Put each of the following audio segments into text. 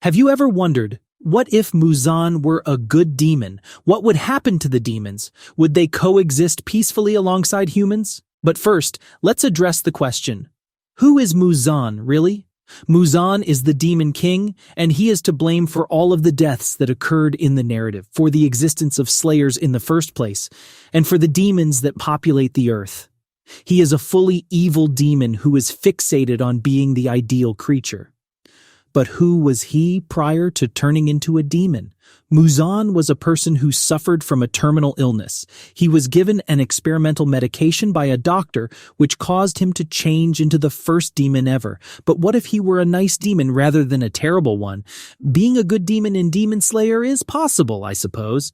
Have you ever wondered, what if Muzan were a good demon? What would happen to the demons? Would they coexist peacefully alongside humans? But first, let's address the question. Who is Muzan, really? Muzan is the demon king, and he is to blame for all of the deaths that occurred in the narrative, for the existence of slayers in the first place, and for the demons that populate the earth. He is a fully evil demon who is fixated on being the ideal creature. But who was he prior to turning into a demon? Muzan was a person who suffered from a terminal illness. He was given an experimental medication by a doctor which caused him to change into the first demon ever. But what if he were a nice demon rather than a terrible one? Being a good demon in Demon Slayer is possible, I suppose.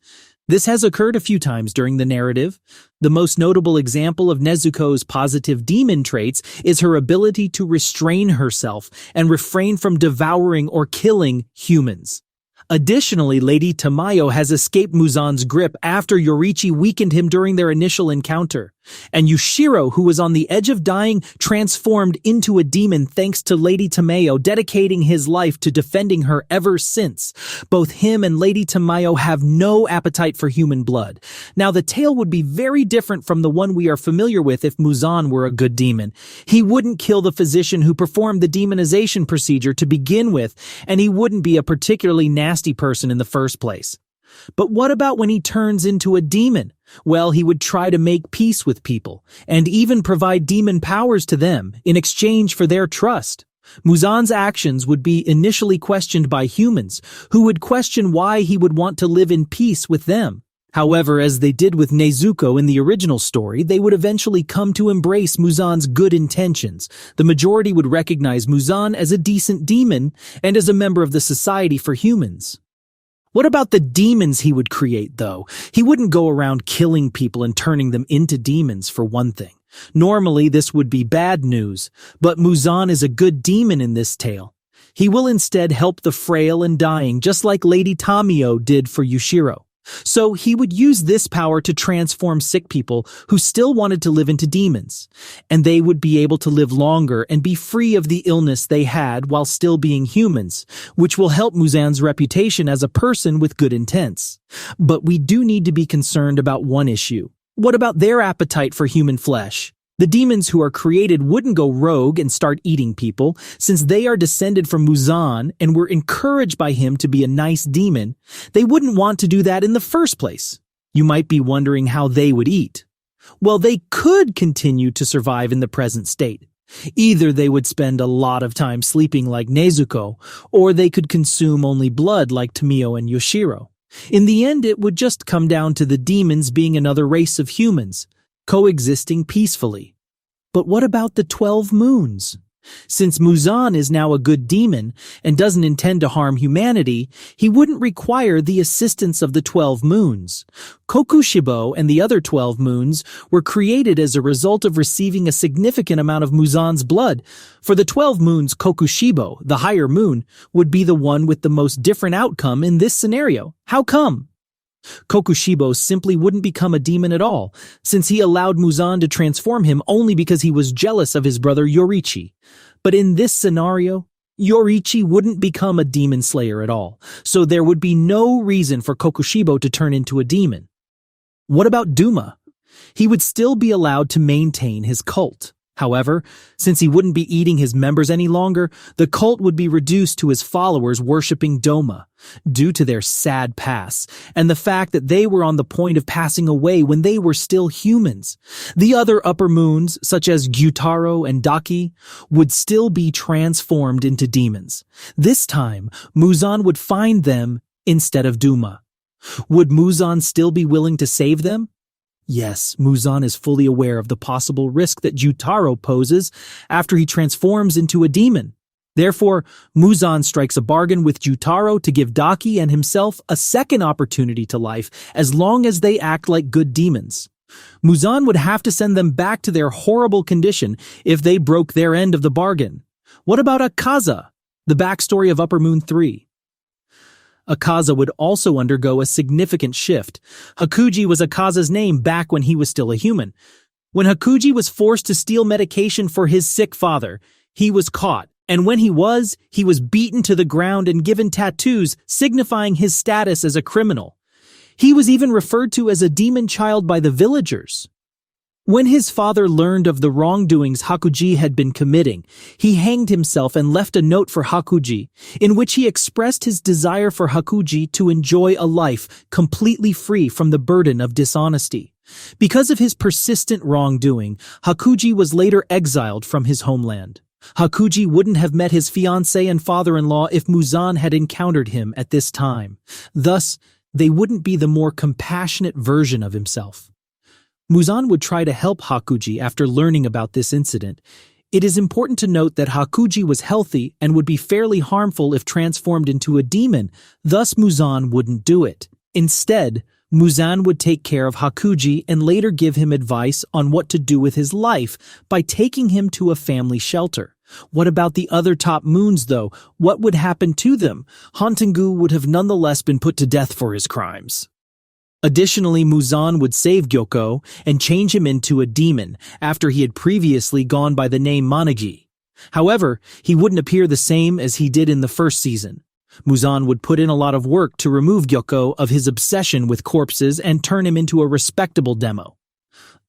This has occurred a few times during the narrative. The most notable example of Nezuko's positive demon traits is her ability to restrain herself and refrain from devouring or killing humans. Additionally, Lady Tamayo has escaped Muzan's grip after Yoriichi weakened him during their initial encounter. And Hashira, who was on the edge of dying, transformed into a demon thanks to Lady Tamayo dedicating his life to defending her ever since. Both him and Lady Tamayo have no appetite for human blood. Now, the tale would be very different from the one we are familiar with if Muzan were a good demon. He wouldn't kill the physician who performed the demonization procedure to begin with, and he wouldn't be a particularly nasty person in the first place. But what about when he turns into a demon? Well, he would try to make peace with people, and even provide demon powers to them in exchange for their trust. Muzan's actions would be initially questioned by humans, who would question why he would want to live in peace with them. However, as they did with Nezuko in the original story, they would eventually come to embrace Muzan's good intentions. The majority would recognize Muzan as a decent demon and as a member of the Society for Humans. What about the demons he would create, though? He wouldn't go around killing people and turning them into demons, for one thing. Normally, this would be bad news, but Muzan is a good demon in this tale. He will instead help the frail and dying, just like Lady Tamayo did for Hashira. So he would use this power to transform sick people who still wanted to live into demons, and they would be able to live longer and be free of the illness they had while still being humans, which will help Muzan's reputation as a person with good intents. But we do need to be concerned about one issue. What about their appetite for human flesh? The demons who are created wouldn't go rogue and start eating people, since they are descended from Muzan and were encouraged by him to be a nice demon. They wouldn't want to do that in the first place. You might be wondering how they would eat. Well, they could continue to survive in the present state. Either they would spend a lot of time sleeping like Nezuko, or they could consume only blood like Tamayo and Hashira. In the end, it would just come down to the demons being another race of humans, coexisting peacefully. But what about the 12 moons? Since Muzan is now a good demon and doesn't intend to harm humanity, he wouldn't require the assistance of the 12 moons. Kokushibo and the other 12 moons were created as a result of receiving a significant amount of Muzan's blood. For the 12 moons, Kokushibo, the higher moon, would be the one with the most different outcome in this scenario. How come? Kokushibo simply wouldn't become a demon at all, since he allowed Muzan to transform him only because he was jealous of his brother Yoriichi. But in this scenario, Yoriichi wouldn't become a demon slayer at all, so there would be no reason for Kokushibo to turn into a demon. What about Douma? He would still be allowed to maintain his cult. However, since he wouldn't be eating his members any longer, the cult would be reduced to his followers worshipping Douma, due to their sad past, and the fact that they were on the point of passing away when they were still humans. The other upper moons, such as Gyutaro and Daki, would still be transformed into demons. This time, Muzan would find them instead of Douma. Would Muzan still be willing to save them? Yes, Muzan is fully aware of the possible risk that Gyutaro poses after he transforms into a demon. Therefore, Muzan strikes a bargain with Gyutaro to give Daki and himself a second opportunity to life as long as they act like good demons. Muzan would have to send them back to their horrible condition if they broke their end of the bargain. What about Akaza, the backstory of Upper Moon 3? Akaza would also undergo a significant shift. Hakuji was Akaza's name back when he was still a human. When Hakuji was forced to steal medication for his sick father, he was caught, And when he was beaten to the ground and given tattoos signifying his status as a criminal. He was even referred to as a demon child by the villagers. When his father learned of the wrongdoings Hakuji had been committing, he hanged himself and left a note for Hakuji, in which he expressed his desire for Hakuji to enjoy a life completely free from the burden of dishonesty. Because of his persistent wrongdoing, Hakuji was later exiled from his homeland. Hakuji wouldn't have met his fiancé and father-in-law if Muzan had encountered him at this time. Thus, they wouldn't be the more compassionate version of himself. Muzan would try to help Hakuji after learning about this incident. It is important to note that Hakuji was healthy and would be fairly harmful if transformed into a demon, thus Muzan wouldn't do it. Instead, Muzan would take care of Hakuji and later give him advice on what to do with his life by taking him to a family shelter. What about the other top moons, though? What would happen to them? Hantengu would have nonetheless been put to death for his crimes. Additionally, Muzan would save Gyokko and change him into a demon after he had previously gone by the name Monagi. However, he wouldn't appear the same as he did in the first season. Muzan would put in a lot of work to remove Gyokko of his obsession with corpses and turn him into a respectable demo.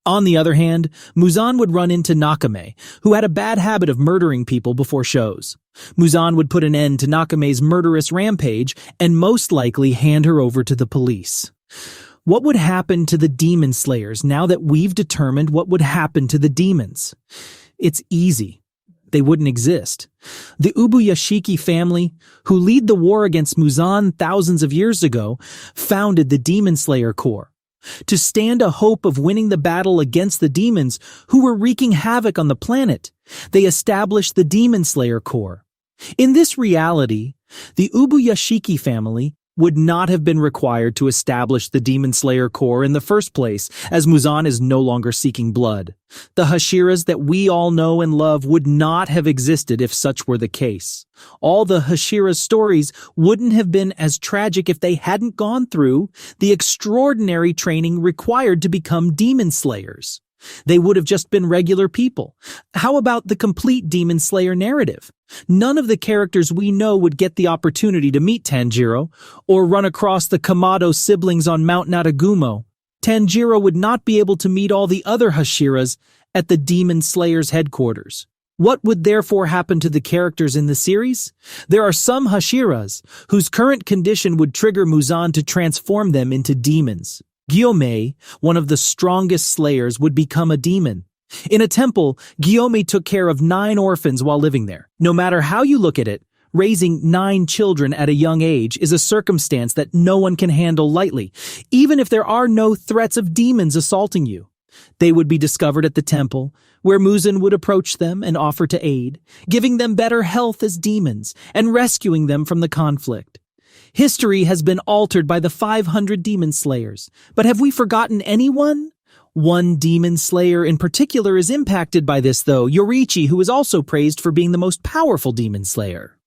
On the other hand, Muzan would run into Nakime, who had a bad habit of murdering people before shows. Muzan would put an end to Nakime's murderous rampage and most likely hand her over to the police. What would happen to the demon slayers now that we've determined what would happen to the demons? It's easy. They wouldn't exist. The Ubuyashiki family, who lead the war against Muzan thousands of years ago, founded the Demon Slayer Corps to stand a hope of winning the battle against the demons who were wreaking havoc on the planet. They established the Demon Slayer Corps. In this reality, the Ubuyashiki family would not have been required to establish the Demon Slayer Corps in the first place, as Muzan is no longer seeking blood. The Hashiras that we all know and love would not have existed if such were the case. All the Hashira's stories wouldn't have been as tragic if they hadn't gone through the extraordinary training required to become demon slayers. They would have just been regular people. How about the complete Demon Slayer narrative? None of the characters we know would get the opportunity to meet Tanjiro or run across the kamadosiblings on Mount Natagumo. Tanjiro would not be able to meet all the other Hashiras at the Demon Slayer's headquarters. What would therefore happen to the characters in the series? There are some Hashiras whose current condition would trigger Muzan to transform them into demons. Gyome, one of the strongest slayers, would become a demon. In a temple, Gyome took care of 9 orphans while living there. No matter how you look at it, raising 9 children at a young age is a circumstance that no one can handle lightly, even if there are no threats of demons assaulting you. They would be discovered at the temple, where Muzan would approach them and offer to aid, giving them better health as demons and rescuing them from the conflict. History has been altered by the 500 demon slayers, but have we forgotten anyone? One demon slayer in particular is impacted by this, though, Yoriichi, who is also praised for being the most powerful demon slayer.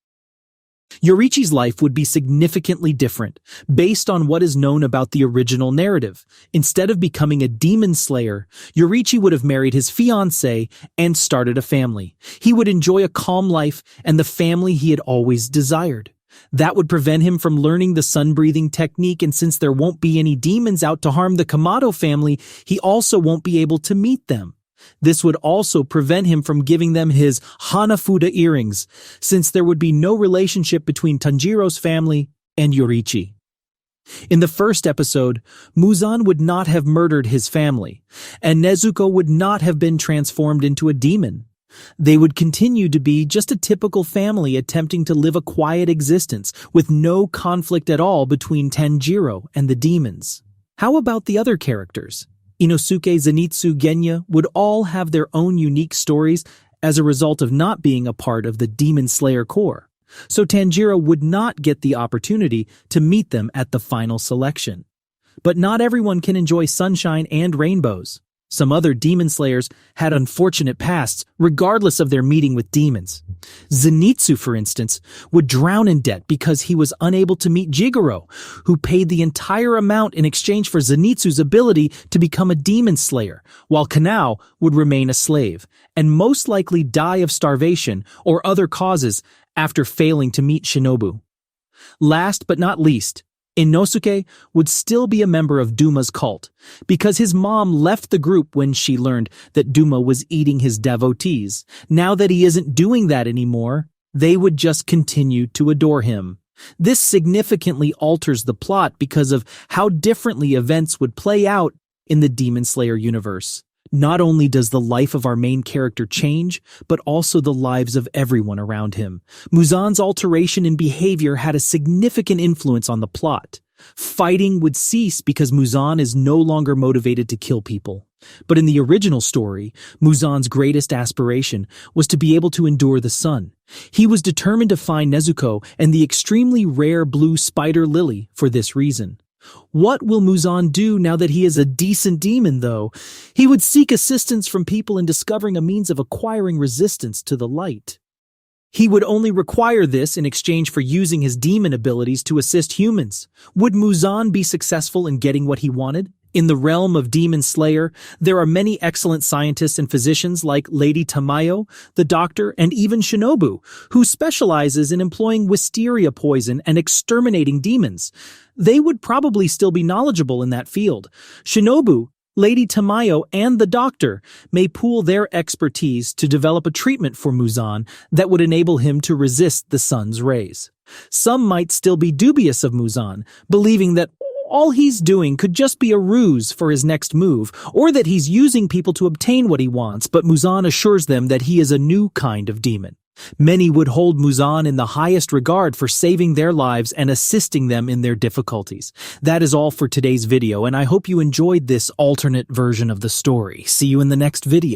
Yoriichi's life would be significantly different, based on what is known about the original narrative. Instead of becoming a demon slayer, Yoriichi would have married his fiancée and started a family. He would enjoy a calm life and the family he had always desired. That would prevent him from learning the sun-breathing technique, and since there won't be any demons out to harm the Kamado family, he also won't be able to meet them. This would also prevent him from giving them his Hanafuda earrings, since there would be no relationship between Tanjiro's family and Yoriichi. In the first episode, Muzan would not have murdered his family, and Nezuko would not have been transformed into a demon. They would continue to be just a typical family attempting to live a quiet existence with no conflict at all between Tanjiro and the demons. How about the other characters? Inosuke, Zenitsu, Genya would all have their own unique stories as a result of not being a part of the Demon Slayer Corps. So Tanjiro would not get the opportunity to meet them at the final selection. But not everyone can enjoy sunshine and rainbows. Some other demon slayers had unfortunate pasts, regardless of their meeting with demons. Zenitsu, for instance, would drown in debt because he was unable to meet Jigoro, who paid the entire amount in exchange for Zenitsu's ability to become a demon slayer, while Kanao would remain a slave, and most likely die of starvation or other causes after failing to meet shinobu. Last but not least, Inosuke would still be a member of Douma's cult, because his mom left the group when she learned that Douma was eating his devotees. Now that he isn't doing that anymore, they would just continue to adore him. This significantly alters the plot because of how differently events would play out in the Demon Slayer universe. Not only does the life of our main character change, but also the lives of everyone around him. Muzan's alteration in behavior had a significant influence on the plot. Fighting would cease because Muzan is no longer motivated to kill people. But in the original story, Muzan's greatest aspiration was to be able to endure the sun. He was determined to find Nezuko and the extremely rare blue spider lily for this reason. What will Muzan do now that he is a decent demon, though? He would seek assistance from people in discovering a means of acquiring resistance to the light. He would only require this in exchange for using his demon abilities to assist humans. Would Muzan be successful in getting what he wanted? In the realm of Demon Slayer, there are many excellent scientists and physicians like Lady Tamayo, the Doctor, and even Shinobu, who specializes in employing wisteria poison and exterminating demons. They would probably still be knowledgeable in that field. Shinobu, Lady Tamayo, and the Doctor may pool their expertise to develop a treatment for Muzan that would enable him to resist the sun's rays. Some might still be dubious of Muzan, believing that all he's doing could just be a ruse for his next move, or that he's using people to obtain what he wants, but Muzan assures them that he is a new kind of demon. Many would hold Muzan in the highest regard for saving their lives and assisting them in their difficulties. That is all for today's video, and I hope you enjoyed this alternate version of the story. See you in the next video.